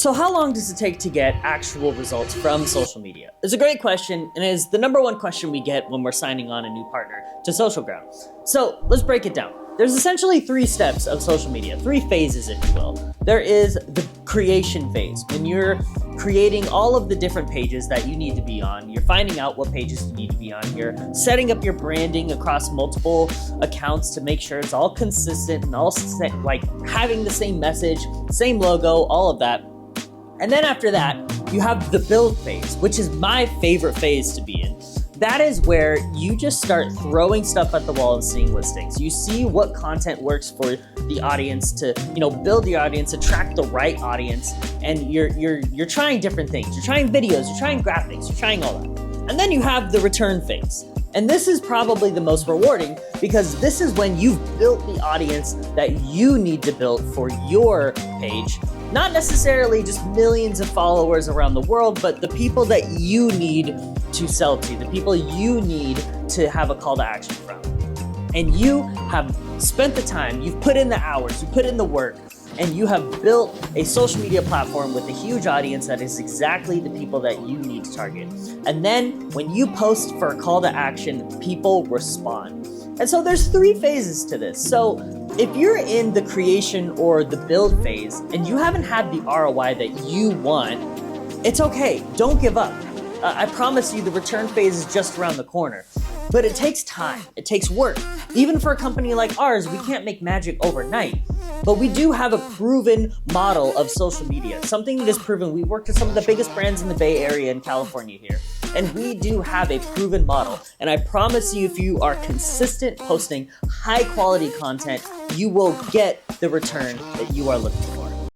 So how long does it take to get actual results from social media? It's a great question, and it is the number one question we get when we're signing on a new partner to Social Ground. So let's break it down. There's essentially 3 steps of social media, 3 phases, if you will. There is the creation phase, when you're creating all of the different pages that you need to be on. You're finding out what pages you need to be on. You're setting up your branding across multiple accounts to make sure it's all consistent and all like having the same message, same logo, all of that. And then after that, you have the build phase, which is my favorite phase to be in. That is where you just start throwing stuff at the wall and seeing what sticks. You see what content works for the audience to, build the audience, attract the right audience, and you're trying different things. You're trying videos, you're trying graphics, you're trying all that. And then you have the return phase. And this is probably the most rewarding because this is when you've built the audience that you need to build for your page. Not necessarily just millions of followers around the world, but the people that you need to sell to, the people you need to have a call to action from. And you have spent the time, you've put in the hours, you put in the work, and you have built a social media platform with a huge audience that is exactly the people that you need to target. And then when you post for a call to action, people respond. And so there's 3 phases to this. So if you're in the creation or the build phase and you haven't had the ROI that you want, it's okay, don't give up. I promise you the return phase is just around the corner. But it takes time, it takes work. Even for a company like ours, we can't make magic overnight. But we do have a proven model of social media, something that is proven. We worked with some of the biggest brands in the Bay Area in California here. And we do have a proven model. And I promise you, if you are consistent posting high quality content, you will get the return that you are looking for.